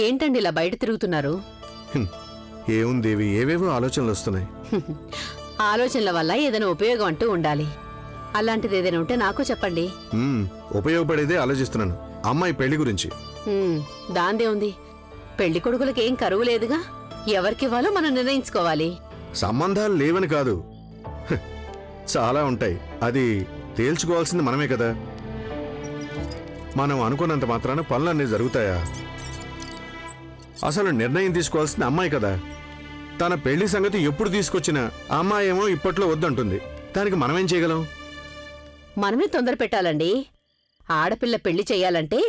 ఏంటండి ఇలా బయట తిరుగుతున్నారు? ఏముందేవి, ఏవేవో ఆలోచనలు వస్తున్నాయి. ఆలోచనల వల్ల ఏదైనా ఉపయోగం అంటూ ఉండాలి. అలాంటిది ఏదైనా ఉంటే నాకు చెప్పండి. ఉపయోగపడేదే ఆలోచిస్తున్నాను. అమ్మాయి పెళ్లి గురించి. దాందే ఉంది. పెళ్లి కొడుకులకి ఏం కరువు లేదుగా. ఎవరికివ్వాలో మనం నిర్ణయించుకోవాలి. సంబంధాలు లేవని కాదు, చాలా ఉంటాయి. అది తేల్చుకోవాల్సింది మనమే కదా. మనం అనుకున్నంత మాత్రాన పనులన్నీ జరుగుతాయా? అసలు నిర్ణయం తీసుకోవాల్సింది అమ్మాయి కదా. తన పెళ్లి సంగతి ఎప్పుడు తీసుకొచ్చినా అమ్మాయి ఏమో ఇప్పట్లో వద్దంటుంది. దానికి మనమేం చేయగలం? మనమే తొందర పెట్టాలండి. ఆడపిల్ల పెళ్లి చెయ్యాలంటే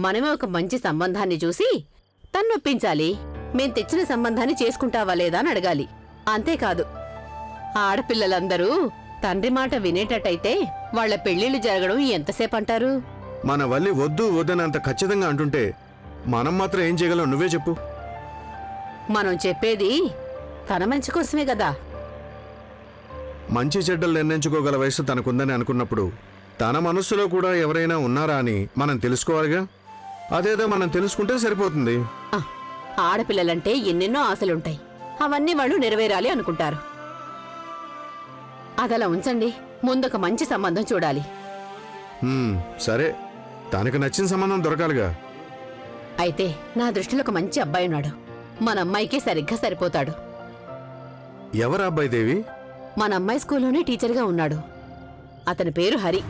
మనమే ఒక మంచి సంబంధాన్ని చూసి తన్నొప్పించాలి. మేం తెచ్చిన సంబంధాన్ని చేసుకుంటావా లేదా అని అడగాలి. అంతేకాదు, ఆడపిల్లలందరూ తండ్రి మాట వినేటట్టయితే వాళ్ల పెళ్లిళ్లు జరగడం ఎంతసేపు అంటారు? మన వల్లి వద్దు వద్దనంత ఖచ్చితంగా అంటుంటే మనం మాత్రం ఏం చేయగలం? నువ్వే చెప్పు. మనం చెప్పేది తన మంచి కోసమే కదా. మంచి చెడ్డలు నిర్ణయించుకోగల వయసు తనకుందని అనుకున్నప్పుడు తన మనస్సులో కూడా ఎవరైనా ఉన్నారా అని మనం తెలుసుకోవాలిగా. అదేదో మనం తెలుసుకుంటే సరిపోతుంది. ఆడపిల్లలంటే ఎన్నెన్నో ఆశలుంటాయి. అవన్నీ వాళ్ళు నెరవేరాలి అనుకుంటారు. అదలా ఉంచండి. ముందొక మంచి సంబంధం చూడాలి. సరే, తనకు నచ్చిన సంబంధం దొరకాలిగా. అయితే నా దృష్టిలో ఒక మంచి అబ్బాయి ఉన్నాడు. మన అమ్మాయికి సరిగ్గా సరిపోతాడు. ఎవరు అబ్బాయి దేవి? మన అమ్మాయి స్కూల్లోనే టీచర్గా ఉన్నాడు. అతని పేరు హరి.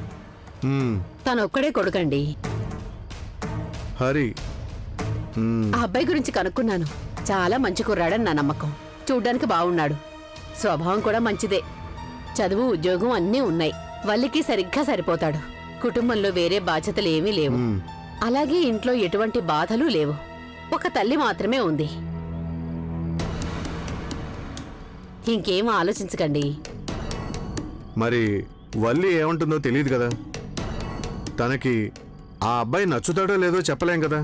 తనొక్కడే కొడుకండి. హరి. ఆ అబ్బాయి గురించి కనుక్కున్నాను. చాలా మంచి కుర్రాడని నా నమ్మకం. చూడ్డానికి బాగున్నాడు. స్వభావం కూడా మంచిదే. చదువు, ఉద్యోగం అన్నీ ఉన్నాయి. వల్లికి సరిగ్గా సరిపోతాడు. కుటుంబంలో వేరే బాధ్యతలు ఏమీ లేవు. అలాగే ఇంట్లో ఎటువంటి బాధలు లేవు. ఒక తల్లి మాత్రమే ఉంది. ఇంకేం ఆలోచించకండి. మరి వల్లి ఏమంటుందో తెలియదు కదా. తనకి ఆ అబ్బాయి నచ్చుతాడో లేదో చెప్పలేం కదా.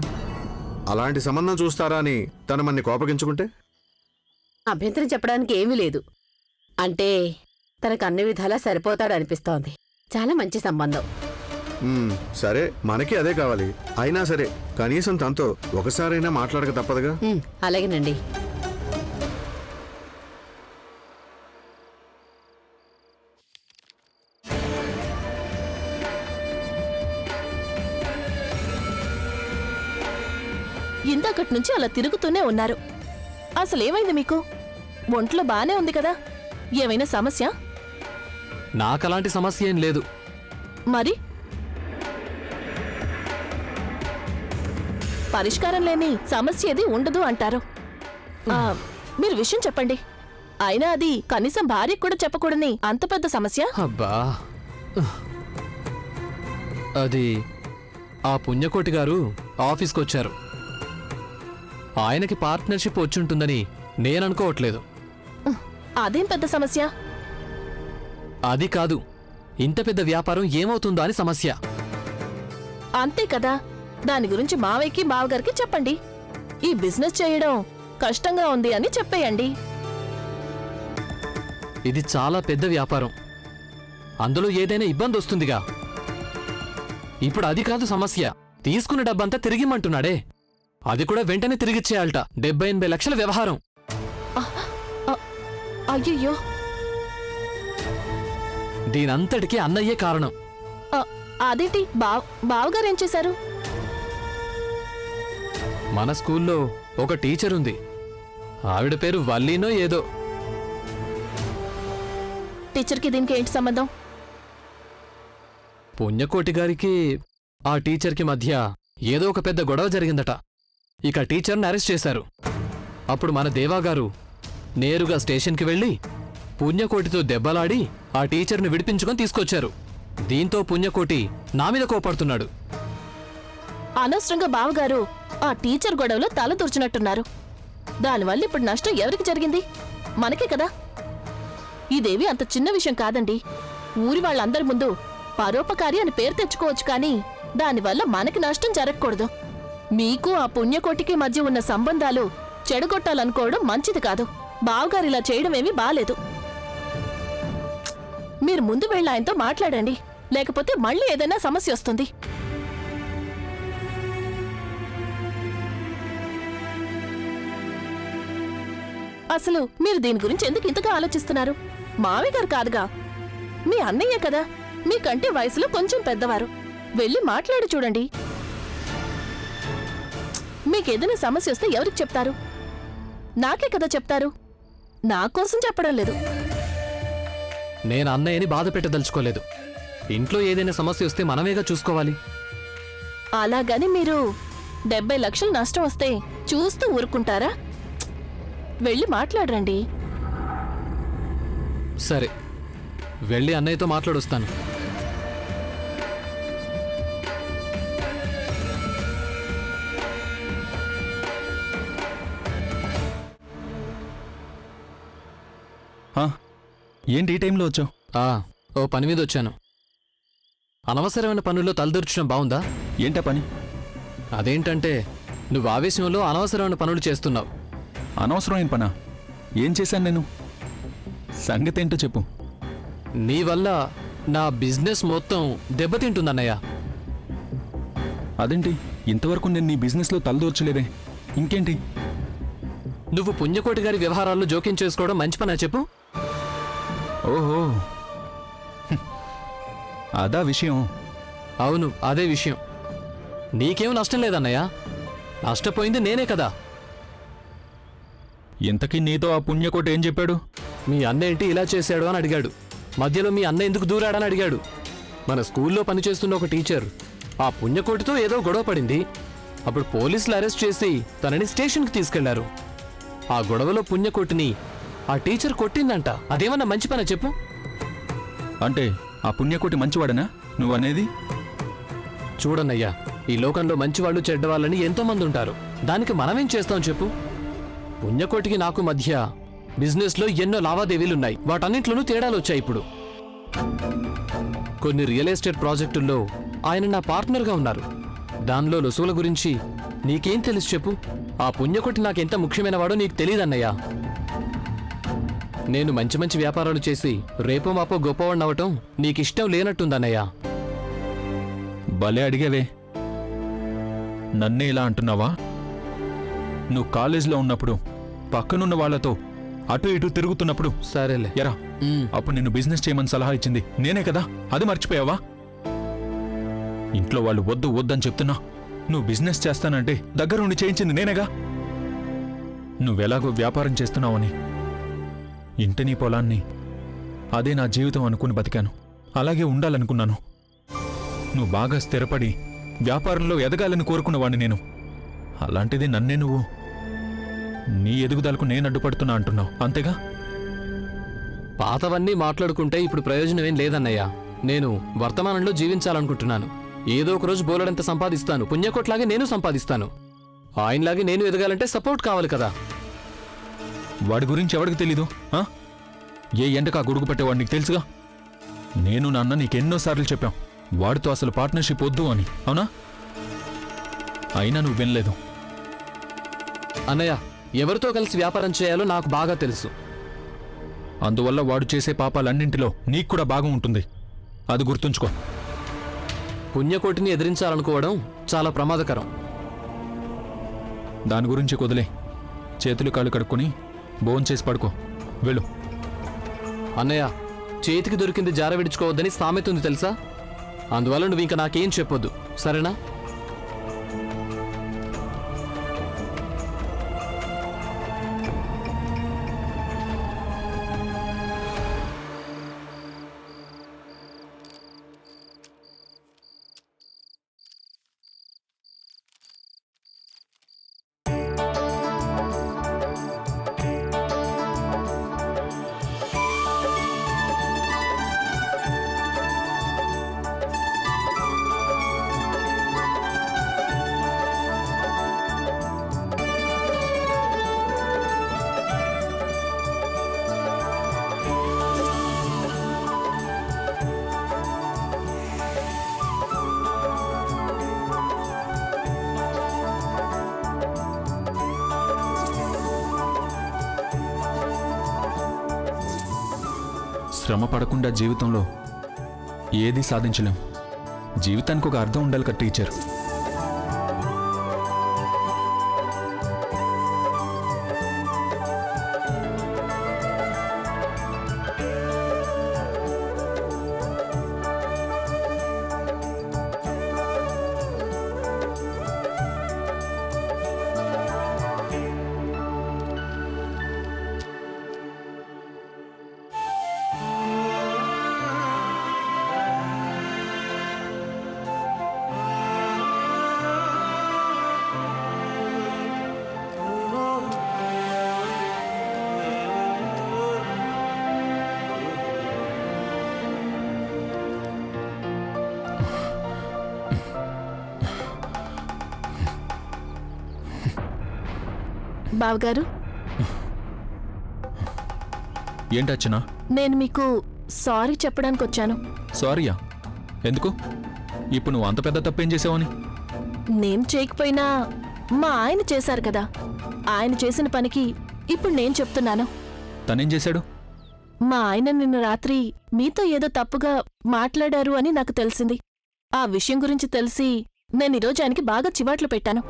అలాంటి సంబంధం చూస్తారా అని తను మన్ని కోపగించుకుంటే? అభ్యంతరం చెప్పడానికి ఏమీ లేదు. అంటే తనకు అన్ని విధాలా సరిపోతాడనిపిస్తోంది. చాలా మంచి సంబంధం. సరే, మనకి అదే కావాలి. అయినా సరే కనీసం తనతో ఒకసారైనా మాట్లాడక తప్పదుగా. అలాగేనండి. ఇందాకటి నుంచి అలా తిరుగుతూనే ఉన్నారు. అసలేమైంది మీకు? ఒంట్లో బానే ఉంది కదా. ఏమైనా సమస్య? నాకలాంటి సమస్య ఏం లేదు. మరి పరిష్కారం లేని సమస్య ఏది ఉండదు అంటారు. మీరు విషయం చెప్పండి. అయినా అది కనీసం భార్యకు కూడా చెప్పకూడని అంత పెద్ద సమస్య. అబ్బా, అది ఆ పుణ్యకోటి గారు ఆఫీస్కొచ్చారు. ఆయనకి పార్ట్నర్షిప్ వచ్చుంటుందని నేననుకోవట్లేదు. అదేం పెద్ద సమస్య? అది కాదు, ఇంత పెద్ద వ్యాపారం ఏమవుతుందో అని సమస్య. అంతే కదా. దాని గురించి మావయ్యకి బావగారికి చెప్పండి. ఈ బిజినెస్ చేయడం కష్టంగా ఉంది అని చెప్పేయండి. ఇది చాలా పెద్ద వ్యాపారం. అందులో ఏదైనా ఇబ్బంది వస్తుందిగా. ఇప్పుడు అది కాదు సమస్య. తీసుకున్న డబ్బంతా తిరిగిమ్మంటున్నాడే. అది కూడా వెంటనే తిరిగిచ్చేయాలట. 70-80 లక్షల వ్యవహారం. అయ్యయ్యో, దీనంతటికీ అన్నయ్యే కారణం. అదేంటి? బావగారేం చేశారు? మన స్కూల్లో ఒక టీచర్ ఉంది. ఆవిడ పేరు వల్లీనో ఏదో. టీచర్కి దీనికి ఏంటి సంబంధం? పుణ్యకోటి గారికి ఆ టీచర్కి మధ్య ఏదో ఒక పెద్ద గొడవ జరిగిందట. ఇక టీచర్ని అరెస్ట్ చేశారు. అప్పుడు మన దేవాగారు నేరుగా స్టేషన్కి వెళ్ళి పుణ్యకోటితో దెబ్బలాడి ఆ టీచర్ని విడిపించుకొని తీసుకొచ్చారు. దీంతో పుణ్యకోటి నా మీద కోపడుతున్నాడు. అనవసరంగా బావగారు ఆ టీచర్ గొడవలో తల దూర్చినట్టున్నారు. దానివల్ల ఇప్పుడు నష్టం ఎవరికి జరిగింది? మనకే కదా. ఇదేవి అంత చిన్న విషయం కాదండి. ఊరి వాళ్ళందరి ముందు పరోపకారి అని పేరు తెచ్చుకోవచ్చు, కానీ దానివల్ల మనకి నష్టం జరగకూడదు. మీకు ఆ పుణ్యకోటికి మధ్య ఉన్న సంబంధాలు చెడగొట్టాలనుకోవడం మంచిది కాదు. బావగారు ఇలా చేయడం ఏమీ బాలేదు. మీరు ముందు వెళ్ళి ఆయనతో మాట్లాడండి. లేకపోతే మళ్ళీ ఏదైనా సమస్య వస్తుంది. అసలు మీరు దీని గురించి ఎందుకు ఇంతగా ఆలోచిస్తున్నారు? మావి గారు కాదుగా, మీ అన్నయ్య కదా, మీకంటే వయసులో కొంచెం పెద్దవారు. వెళ్ళి మాట్లాడి చూడండి. మీకేదైనా సమస్య వస్తే ఎవరికి చెప్తారు? నాకే కదా చెప్తారు. నా కోసం చెప్పడం లేదు. నేను అన్నయ్యని బాధ పెట్టదలుచుకోలేదు. ఇంట్లో ఏదైనా సమస్య వస్తే మనమేగా చూసుకోవాలి. అలాగని మీరు 70 లక్షలు నష్టం వస్తే చూస్తూ ఊరుకుంటారా? వెళ్ళి మాట్లాడరండి. సరే, వెళ్ళి అన్నయ్యతో మాట్లాడొస్తాను. ఏంటి ఈ టైంలో వచ్చావు? ఓ పని మీద వచ్చాను. అనవసరమైన పనుల్లో తలదూర్చడం బావుందా? ఏంటా పని? అదేంటంటే నువ్వు ఆవేశంలో అనవసరమైన పనులు చేస్తున్నావు. అనవసరమైన పనా? ఏం చేశాను నేను? సంగతి ఏంటో చెప్పు. నీ వల్ల నా బిజినెస్ మొత్తం దెబ్బతింటుందన్నయ్య. అదేంటి, ఇంతవరకు నేను నీ బిజినెస్లో తలదూర్చలేదే. ఇంకేంటి? నువ్వు పుణ్యకోటి గారి వ్యవహారాల్లో జోక్యం చేసుకోవడం మంచి పనా చెప్పు? ఓహో, అదా విషయం. అవును, అదే విషయం. నీకేం నష్టం లేదన్నయ్య. నష్టపోయింది నేనే కదా. ఇంతకీ నీతో ఆ పుణ్యకోట ఏం చెప్పాడు? మీ అన్న ఏంటి ఇలా చేశాడు అని అడిగాడు. మధ్యలో మీ అన్న ఎందుకు దూరాడని అడిగాడు. మన స్కూల్లో పనిచేస్తున్న ఒక టీచర్ ఆ పుణ్యకోటితో ఏదో గొడవ పడింది. అప్పుడు పోలీసులు అరెస్ట్ చేసి తనని స్టేషన్కి తీసుకెళ్లారు. ఆ గొడవలో పుణ్యకోటిని ఆ టీచర్ కొట్టిందంట. అదేమన్నా మంచి పనా చెప్పు? అంటే ఆ పుణ్యకోటి మంచివాడనా నువ్వనేది? చూడన్నయ్యా, ఈ లోకంలో మంచివాళ్ళు చెడ్డవాళ్ళని ఎంతోమంది ఉంటారు. దానికి మనమేం చేస్తాం చెప్పు? పుణ్యకోటికి నాకు మధ్య బిజినెస్లో ఎన్నో లావాదేవీలున్నాయి. వాటన్నింటిలోనూ తేడాలు వచ్చాయి. ఇప్పుడు కొన్ని రియల్ ఎస్టేట్ ప్రాజెక్టుల్లో ఆయన నా పార్ట్నర్గా ఉన్నారు. దానిలో లొసుగుల గురించి నీకేం తెలుసు చెప్పు? ఆ పుణ్యకోటి నాకెంత ముఖ్యమైనవాడో నీకు తెలియదన్నయ్యా. నేను మంచి మంచి వ్యాపారాలు చేసి రేపో మాపో గొప్పవాడినవటం నీకిష్టం లేనట్టుందన్నయ్యా. భలే అడిగావే. నన్నే ఇలా అంటున్నావా? నువ్వు కాలేజీలో ఉన్నప్పుడు పక్కనున్న వాళ్లతో అటు ఇటు తిరుగుతున్నప్పుడు సరేలే. ఎరా, అప్పుడు నిన్ను బిజినెస్ చేయమని సలహా ఇచ్చింది నేనే కదా. అది మర్చిపోయావా? ఇంట్లో వాళ్ళు వద్దు వద్దని చెప్తున్నా నువ్వు బిజినెస్ చేస్తానంటే దగ్గరుండి చేయించింది నేనేగా. నువ్వెలాగో వ్యాపారం చేస్తున్నావని ఇంటిని పొలాన్ని అదే నా జీవితం అనుకుని బతికాను. అలాగే ఉండాలనుకున్నాను. నువ్వు బాగా స్థిరపడి వ్యాపారంలో ఎదగాలని కోరుకున్నవాడిని నేను. అలాంటిది నన్నే నువ్వు నీ ఎదుగుదలకు నేను అడ్డుపడుతున్నా అంటున్నావు, అంతేగా? పాతవన్నీ మాట్లాడుకుంటే ఇప్పుడు ప్రయోజనమేం లేదన్నయ్యా. నేను వర్తమానంలో జీవించాలనుకుంటున్నాను. ఏదో ఒక రోజు బోలెడంత సంపాదిస్తాను. పుణ్యకోట్లాగే నేను సంపాదిస్తాను. ఆయనలాగే నేను ఎదగాలంటే సపోర్ట్ కావాలి కదా. వాడి గురించి ఎవడికి తెలీదు? ఏ ఎండకా గొడుగు పట్టేవాడు నీకు తెలుసుగా. నేను నాన్న నీకెన్నోసార్లు చెప్పాం వాడితో అసలు పార్ట్నర్షిప్ వద్దు అని, అవునా? అయినా నువ్వు వినలేదు. అన్నయ్య, ఎవరితో కలిసి వ్యాపారం చేయాలో నాకు బాగా తెలుసు. అందువల్ల వాడు చేసే పాపాలన్నింటిలో నీకు కూడా భాగం ఉంటుంది. అది గుర్తుంచుకో. పుణ్యకోటిని ఎదిరించాలనుకోవడం చాలా ప్రమాదకరం. దాని గురించి కుదిలే. చేతులు కాళ్ళు కడుక్కొని భోంచేసి పడుకో. వెళ్ళు. అన్నయ్య, చేతికి దొరికింది జార విడుచుకోవద్దని సామెత ఉంది తెలుసా? అందువల్ల నువ్వు ఇంకా నాకేం చెప్పొద్దు, సరేనా? శ్రమ పడకుండా జీవితంలో ఏది సాధించలేం. జీవితానికి ఒక అర్థం ఉండాలి కదా టీచర్. బావగారు, ఏంటర్చనా? నేను మీకు సారీ చెప్పడానికి వచ్చాను. సారీయా? ఎందుకు? ఇప్పుడు నువ్వు అంత పెద్ద తప్పేం చేసావని? నేను చేయకపోయినా మా ఆయన చేశారు కదా. ఆయన చేసిన పనికి ఇప్పుడు నేను చెప్తున్నాను. తనేం చేశాడు? మా ఆయన నిన్న రాత్రి మీతో ఏదో తప్పుగా మాట్లాడారు అని నాకు తెలిసింది. ఆ విషయం గురించి తెలిసి నేను ఈరోజు ఆయనకి బాగా చివాట్లు పెట్టాను.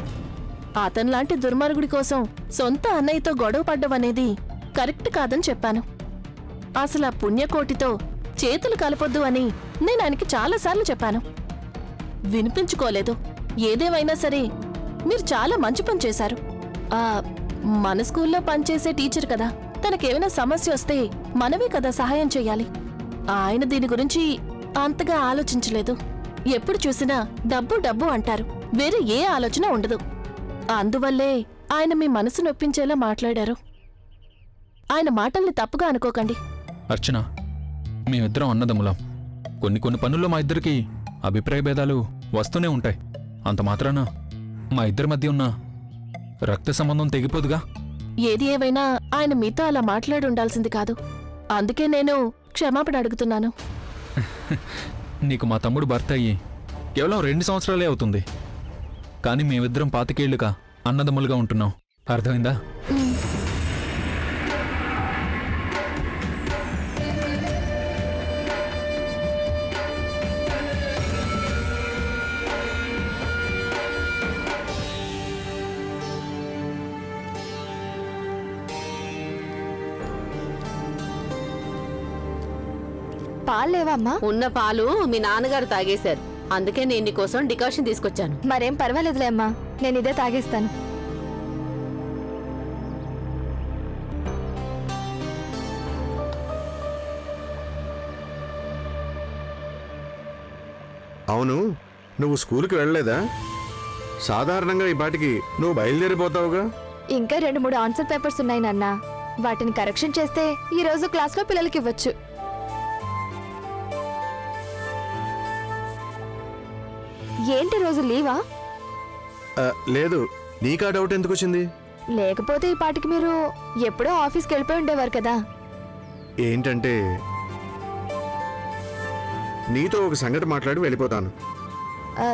అతనిలాంటి దుర్మార్గుడి కోసం సొంత అన్నయ్యతో గొడవ పడ్డమనేది కరెక్ట్ కాదని చెప్పాను. అసలు ఆ పుణ్యకోటితో చేతులు కలపొద్దు అని నేను ఆయనకి చాలాసార్లు చెప్పాను. వినిపించుకోలేదు. ఏదేమైనా సరే మీరు చాలా మంచి పని చేశారు. మన స్కూల్లో పనిచేసే టీచర్ కదా, తనకేమైనా సమస్య వస్తే మనమే కదా సహాయం చెయ్యాలి. ఆయన దీని గురించి అంతగా ఆలోచించలేదు. ఎప్పుడు చూసినా డబ్బు డబ్బు అంటారు, వేరే ఏ ఆలోచన ఉండదు. అందువల్లే ఆయన మీ మనసు నొప్పించేలా మాట్లాడారు. ఆయన మాటల్ని తప్పుగా అనుకోకండి. అర్చన, మేమిద్దరం అన్నదమ్ములం. కొన్ని పనుల్లో మా ఇద్దరికి అభిప్రాయ భేదాలు వస్తూనే ఉంటాయి. అంత మాత్రాన మా ఇద్దరి మధ్య ఉన్న రక్త సంబంధం తెగిపోదుగా. ఏది ఏవైనా ఆయన మీతో అలా మాట్లాడి ఉండాల్సింది కాదు. అందుకే నేను క్షమాపణ అడుగుతున్నాను. నీకు మా తమ్ముడు భర్త అయ్యి కేవలం 2 సంవత్సరాలే అవుతుంది. కానీ మేమిద్దరం 25 ఏళ్లుగా అన్నదమ్ములుగా ఉంటున్నాం. అర్థమైందా? పాలు లేవమ్మా? ఉన్న పాలు మీ నాన్నగారు తాగేశారు. అందుకే నేను నీకోసం డికాషన్ తీసుకొచ్చాను. మరేం పర్వాలేదులే అమ్మా, నేను ఇదే తాగేస్తాను. అవును, నువ్వు స్కూల్కి వెళ్ళలేదా? సాధారణంగా ఈ పాటికి నువ్వు బయలుదేరిపోతావుగా. ఇంకా 2-3 ఆన్సర్ పేపర్స్ ఉన్నాయి నాన్న. వాటిని కరెక్షన్ చేస్తే ఈ రోజు క్లాస్లో పిల్లలకి ఇవ్వచ్చు. ఏంటి రోజు లీవా? లేదు, నీకా డౌట్ ఎందుకు వచ్చింది? లేకపోతే ఈ పాటికి మీరు ఎప్పుడో ఆఫీస్కి వెళ్ళిపోయి ఉండేవారు కదా. ఏంటంటే నీతో ఒక సంగతి మాట్లాడి వెళ్ళిపోతాను. ఆ,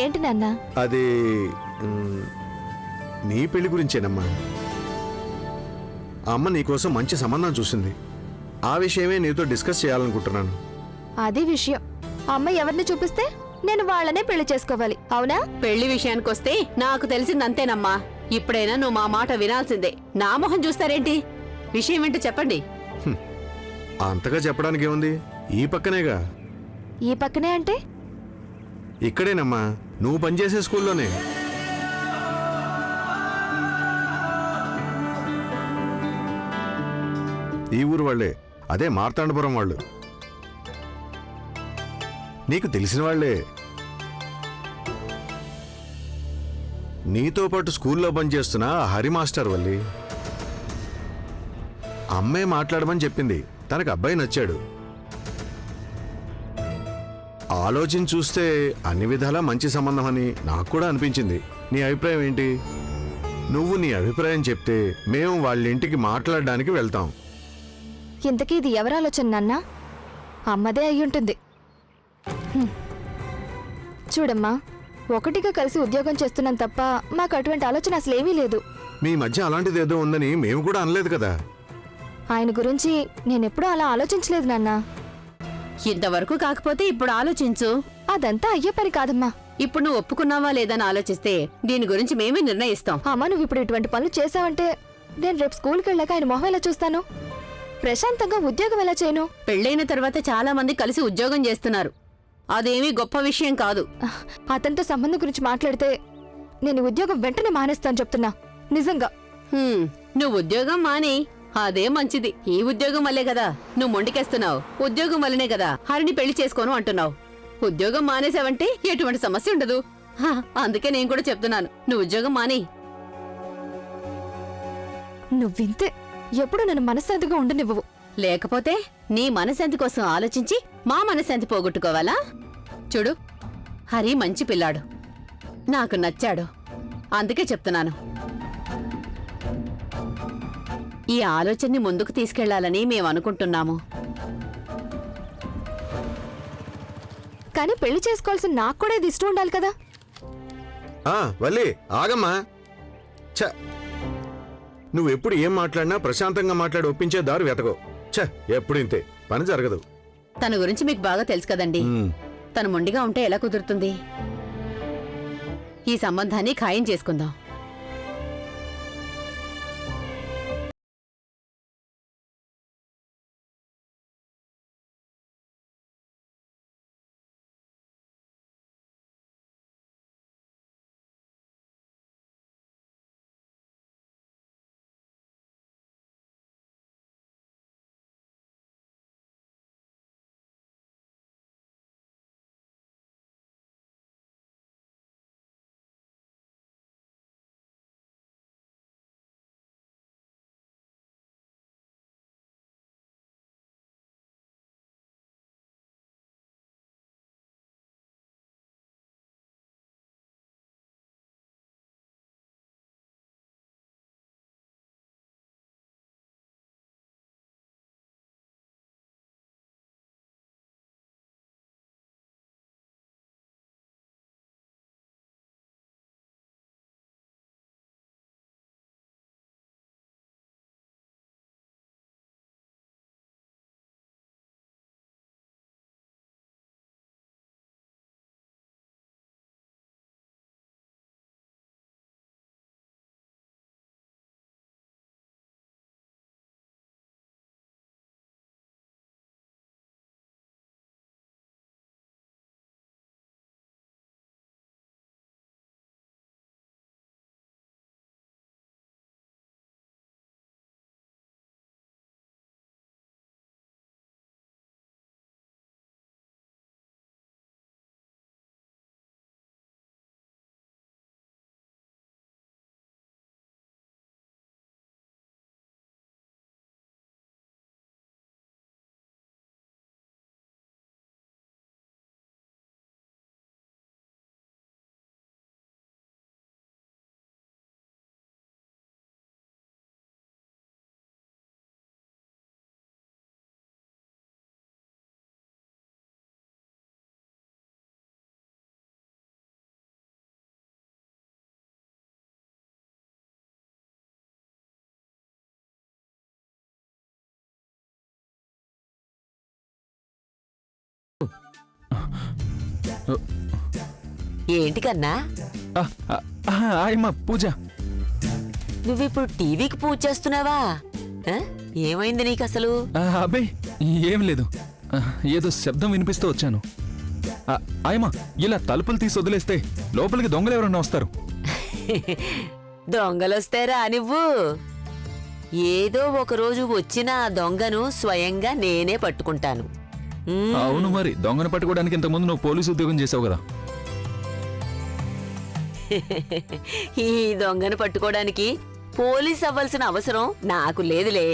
ఏంటి నాన్న? అది నీ పెళ్లి గురించేనమ్మా. అమ్మ నీకోసం మంచి సంబంధం చూసింది. ఆ విషయమే నీతో డిస్కస్ చేయాలనుకుంటున్నాను. అది విషయం. అమ్మ ఎవరిని చూపిస్తే నేను వాళ్ళనే పెళ్లి చేసుకోవాలి, అవునా? పెళ్లి విషయానికొస్తే నాకు తెలిసిందంతేనమ్మా. ఇప్పుడైనా నువ్వు మా మాట వినాల్సిందే. నా మొహం చూస్తారేంటి? విషయం ఏంటో చెప్పండి. అంతగా చెప్పడానికి ఏముంది? ఈ పక్కనేగా. ఈ పక్కనే అంటే? ఇక్కడేనమ్మా, నువ్వు పనిచేసే స్కూల్లోనే. ఈ ఊరు వాళ్ళే, అదే మార్తాండపురం వాళ్ళు. నీకు తెలిసిన వాళ్లే. నీతో పాటు స్కూల్లో పనిచేస్తున్న హరి మాస్టర్ వల్లి. అమ్మే మాట్లాడమని చెప్పింది. తనకు అబ్బాయి నచ్చాడు. ఆలోచించి చూస్తే అన్ని విధాలా మంచి సంబంధం అని నాకు కూడా అనిపించింది. నీ అభిప్రాయం ఏంటి? నువ్వు నీ అభిప్రాయం చెప్తే మేము వాళ్ళ ఇంటికి మాట్లాడడానికి వెళ్తాం. ఇంతకీ ఇది ఎవరి ఆలోచన నాన్న? అమ్మదే అయ్యుంటుంది. చూడమ్మా, ఒకటిగా కలిసి ఉద్యోగం చేస్తున్నాం తప్ప మాకు అటువంటి ఆలోచన అసలేమీ లేదు. మీ మధ్య అలాంటిదేదో ఉందని మేము కూడా అనలేదు కదా. ఆయన గురించి నేనెప్పుడూ అలా ఆలోచించలేదు నాన్న. ఇంతవరకు కాకపోతే ఇప్పుడు ఆలోచించు. అదంతా అయ్యే పని కాదమ్మా. ఇప్పుడు నువ్వు ఒప్పుకున్నావా లేదని ఆలోచిస్తే దీని గురించి మేమే నిర్ణయిస్తాం. అమ్మా, నువ్వు ఇప్పుడు ఇటువంటి పనులు చేసావంటే నేను రేపు స్కూల్కి వెళ్ళాక ఆయన మొహం ఎలా చూస్తాను? ప్రశాంతంగా ఉద్యోగం ఎలా చేయను? పెళ్ళైన తర్వాత చాలా మంది కలిసి ఉద్యోగం చేస్తున్నారు. అదేమీ గొప్ప విషయం కాదు. అతనితో సంబంధం గురించి మాట్లాడితే నేను ఉద్యోగం వెంటనే మానేస్తాను చెప్తున్నా, నిజంగా. నువ్వు ఉద్యోగం మాని, అదే మంచిది. ఈ ఉద్యోగం వల్లే కదా నువ్వు మొండికేస్తున్నావు. ఉద్యోగం వల్లనే కదా హరిని పెళ్లి చేసుకోను అంటున్నావు. ఉద్యోగం మానేసావంటే ఎటువంటి సమస్య ఉండదు. అందుకే నేను కూడా చెప్తున్నాను, నువ్వు ఉద్యోగం మాని. నువ్వింతే, ఎప్పుడు నన్ను మనశ్శాంతిగా ఉండనివ్వవు. లేకపోతే నీ మనశాంతి కోసం ఆలోచించి మా మనశాంతి పోగొట్టుకోవాలా? చూడు, హరి మంచి పిల్లాడు, నాకు నచ్చాడు. అందుకే చెప్తున్నాను. ఈ ఆలోచనని ముందుకు తీసుకెళ్లాలని మేము అనుకుంటున్నాము. కానీ పెళ్లి చేసుకోవాల్సిన నాకు కూడా ఇది ఇష్టం ఉండాలి కదా. వల్లి ఆగమ్మా. ఛ, నువ్వు ఎప్పుడు ఏం మాట్లాడినా ప్రశాంతంగా మాట్లాడి ఒప్పించే దారి వెతకో. ఛ, ఎప్పుడు ఇంతే, పని జరగదు. తన గురించి మీకు బాగా తెలుసు కదండి. తను మొండిగా ఉంటే ఎలా కుదురుతుంది? ఈ సంబంధాన్ని ఖాయం చేసుకుందాం. ఏంటి కన్నా? ఆయమ్మ పూజ. నువ్విప్పుడు టీవీకి పూజ చేస్తున్నావా? ఏమైంది నీకు అసలు? అబ్బే ఏం లేదు, ఏదో శబ్దం వినిపిస్తూ వచ్చాను. ఆయమ్మ, ఇలా తలుపులు తీసి వదిలేస్తే లోపలికి దొంగలు ఎవరన్నా వస్తారు. దొంగలొస్తారా నువ్వు? ఏదో ఒకరోజు వచ్చిన ఆ దొంగను స్వయంగా నేనే పట్టుకుంటాను. అవును, మరి దొంగను పట్టుకోవడానికి ఇంతకుముందు నువ్వు పోలీసు ఉద్యోగం చేసావు కదా. ఈ దొంగను పట్టుకోవడానికి పోలీస్ అవ్వాల్సిన అవసరం నాకు లేదులే.